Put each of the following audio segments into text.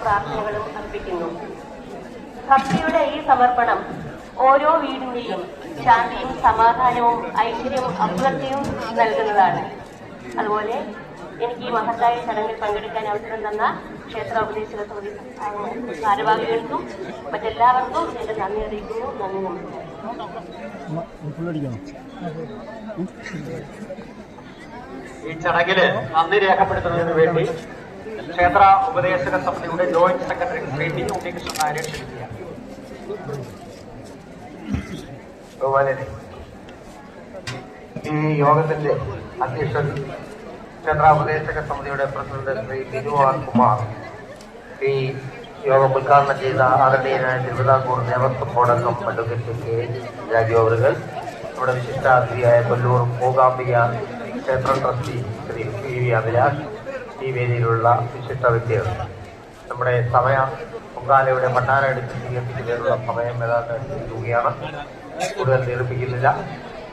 പ്രാർത്ഥനകളും അർപ്പിക്കുന്നു. ഭക്തിയുടെ ഈ സമർപ്പണം ഓരോ വീടിന്റെയും ശാന്തിയും സമാധാനവും ഐശ്വര്യവും അഭിവൃദ്ധിയും നൽകുന്നതാണ്. അതുപോലെ എനിക്ക് ഈ മഹത്തായ ചടങ്ങിൽ പങ്കെടുക്കാൻ അവസരം തന്ന ക്ഷേത്ര ഉപദേശക സമിതി ഭാരവാഹികൾക്കും മറ്റെല്ലാവർക്കും എന്റെ നന്ദി അറിയിക്കുന്നു. നന്ദി. ഈ ചടങ്ങില് നന്ദി രേഖപ്പെടുത്തുന്നതിന് വേണ്ടി ക്ഷേത്ര ഉപദേശക സമിതിയുടെ joint secretary Shri P Unnikrishnan നായരെ ക്ഷണിക്കുകയാണ്. ഈ യോഗത്തിന്റെ അധ്യക്ഷൻ ക്ഷേത്ര ഉപദേശക സമിതിയുടെ പ്രസിഡന്റ് ശ്രീ ബിജു ആർ കുമാർ, ഈ യോഗം ഉദ്ഘാടനം ചെയ്ത ആദരണീയനായ തിരുവിതാംകൂർ ദേവസ്വം ബോർഡ് അംഗം അഡ്വക്കേറ്റ് കെ രാജു അവറുകൾ, നമ്മുടെ വിശിഷ്ടാതിഥിയായ കൊല്ലൂർ മൂകാംബിക ക്ഷേത്രം trustee Shri P V Abhilash, ഈ വേദിയിലുള്ള വിശിഷ്ട വ്യക്തികൾ. നമ്മുടെ സമയ പൊങ്കാലയുടെ മണ്ണാരടുത്ത് സ്വീകരിക്കുന്നതിനുള്ള സമയം ഏതാണ്ട് എത്തിക്കുകയാണ്. കൂടുതൽ ദീർഘിപ്പിക്കുന്നില്ല.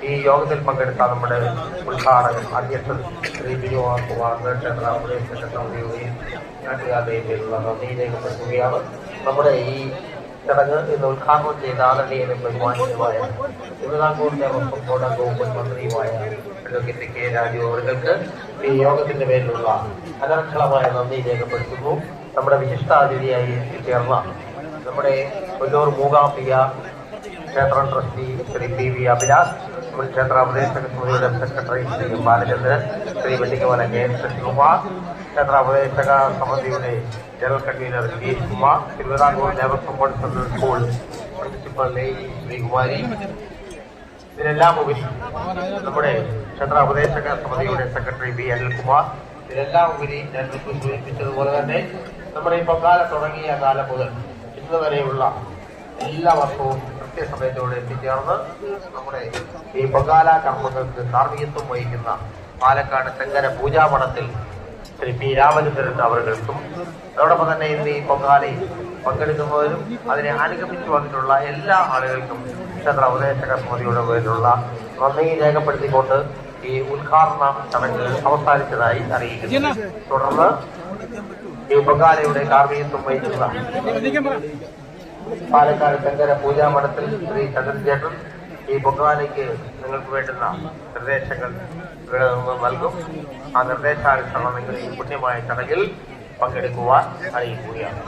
ഈ യോഗത്തിൽ പങ്കെടുത്ത നമ്മുടെ ഉദ്ഘാടകൻ അധ്യക്ഷൻ ശ്രീ ബിജു ആർ കുമാർ ക്ഷേത്ര ഉപദേശക സമിതിയുടെയും നാട്ടുകാരുടെയും പേരിലുള്ള നന്ദി രേഖപ്പെടുത്തുകയാണ്. നമ്മുടെ ഈ ചടങ്ങ് ഇന്ന് ഉദ്ഘാടനം ചെയ്ത ആദരണീയനും ബഹുമാനീയമായ തിരുവിതാംകൂർ ദേവസ്വം ബോർഡ് അംഗവും മുൻ മന്ത്രിയുമായ അഡ്വക്കേറ്റ് കെ രാജു അവർക്ക് ഈ യോഗത്തിന്റെ പേരിലുള്ള അനർഘളമായ നന്ദി രേഖപ്പെടുത്തുന്നു. നമ്മുടെ വിശിഷ്ടാതിഥിയായി എത്തിച്ചേർന്ന നമ്മുടെ കൊല്ലൂർ മൂകാംബിക ക്ഷേത്രം trustee Shri P V Abhilash, മുൻ ക്ഷേത്ര ഉപദേശക സമിതിയുടെ secretary Shri Balachandran, Shri Vellikkamala K N Sasikumar, ക്ഷേത്ര ഉപദേശക സമിതിയുടെ ജനറൽ കൺവീനർ ഗീഷ് Kumar, Thiruvithamkoor Devaswom board central school principal lady Sreekumari, ഇതിനെല്ലാം ഉപരി നമ്മുടെ ക്ഷേത്ര ഉപദേശക സമിതിയുടെ സെക്രട്ടറി ബി അനിൽകുമാർ, ഇതിനെല്ലാം ഉപരി ഞാൻ സൂചിപ്പിച്ചതുപോലെ തന്നെ നമ്മുടെ ഈ പൊങ്കാല തുടങ്ങിയ കാലം മുതൽ ഇന്ന് വരെയുള്ള എല്ലാ വർഷവും കൃത്യസമയത്തോടെ എത്തിച്ചേർന്ന് നമ്മുടെ ഈ പൊങ്കാല കർമ്മങ്ങൾക്ക് കാർമ്മികത്വം വഹിക്കുന്ന പാലക്കാട് തെങ്കര പൂജാമഠത്തിൽ ശ്രീ പി രാമചന്ദ്രൻ അവർക്കും, അതോടൊപ്പം തന്നെ ഇന്ന് ഈ പൊങ്കാലയിൽ പങ്കെടുക്കുന്നവരും അതിനെ അനുഗമിച്ചു വന്നിട്ടുള്ള എല്ലാ ആളുകൾക്കും ക്ഷേത്ര ഉപദേശക സമിതിയുടെ പേരിലുള്ള നന്ദി രേഖപ്പെടുത്തിക്കൊണ്ട് ഈ ഉദ്ഘാടന ചടങ്ങ് അവസാനിച്ചതായി അറിയിക്കുന്നു. തുടർന്ന് ഈ പൊങ്കാലയുടെ കാർമ്മികത്വം വഹിക്കുന്ന പാലക്കാട് തെങ്കര പൂജാമഠത്തിൽ ശ്രീ ചന്ദ്രചേട്ടൻ ഈ പൊങ്കാലയ്ക്ക് നിങ്ങൾക്ക് വേണ്ടുന്ന നിർദ്ദേശങ്ങൾ ഇവിടെ നിന്ന് നൽകും. ആ നിർദ്ദേശാനുസരണം നിങ്ങൾ ഈ പുണ്യമായ ചടങ്ങിൽ പങ്കെടുക്കുവാൻ അറിയിക്കുകയാണ്.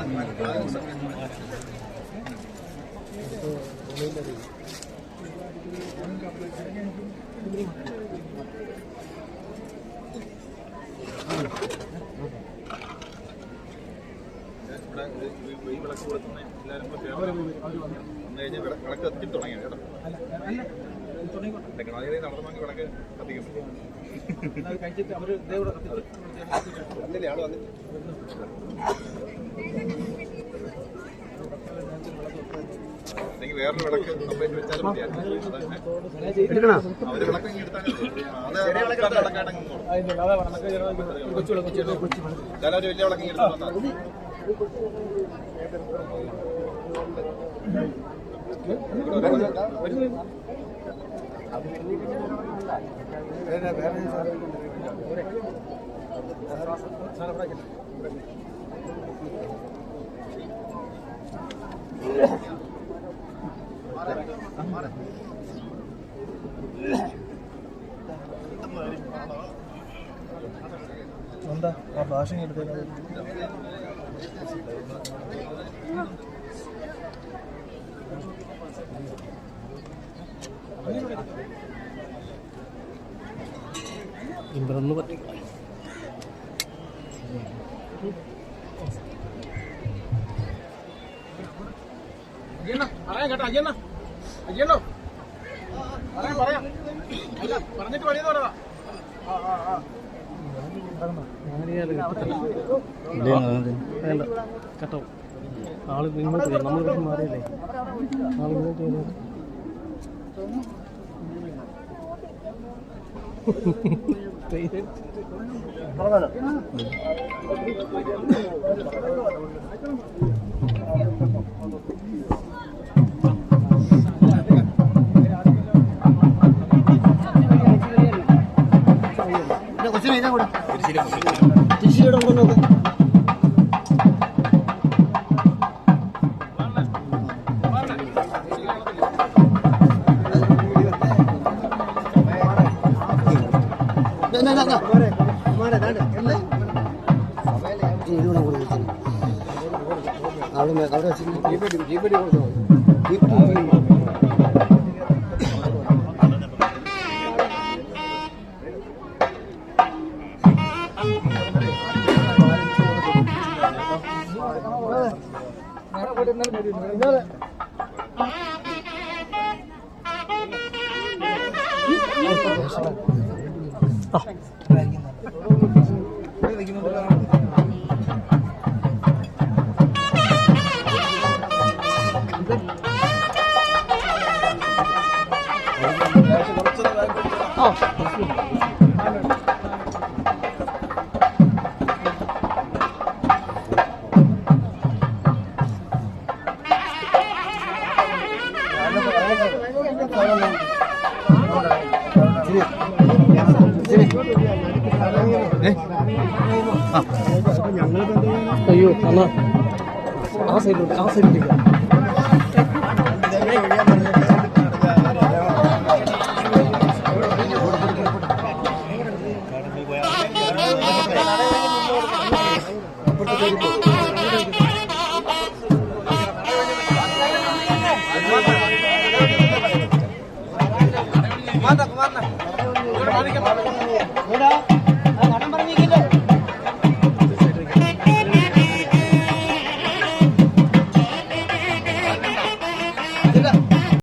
വിളക്ക് എത്തി തുടങ്ങി കേട്ടോ. നടന്നു വിളക്ക് കത്തിക്കും. കഴിച്ചിട്ട് അവര് വന്നില്ലേ? ആള് വന്നില്ല. അല്ലെങ്കിൽ വേറൊരു വിളക്ക് കംപ്ലൈന്റ് വെച്ചാലും മതിയായിരുന്നു. അവര് വിളക്ക് എടുത്താൽ ചിലവര് വലിയ വിളക്ക് എടുത്തു വന്നാൽ എന്താ ആ ഭാഷ എടുത്തത്? ഇമ്പറൊന്ന് പറ്റി പറയാം കേട്ടോ. അയ്യണ്ണ അയ്യണ്ണോ പറയാം പറഞ്ഞിട്ട് വഴിയെന്ന് പറയാ. വേണ്ട കേട്ടോ. ആള് ഇങ്ങോട്ട് വരും. നമ്മൾ കുറച്ച് മാറിയല്ലേ ആൾ ഇങ്ങോട്ട് വരും. തിരിച്ചിവിടെ ഉണ്ടോ നോക്കാം. അയ്യോ എന്നാ ആ സൈഡിലേക്ക് Mana?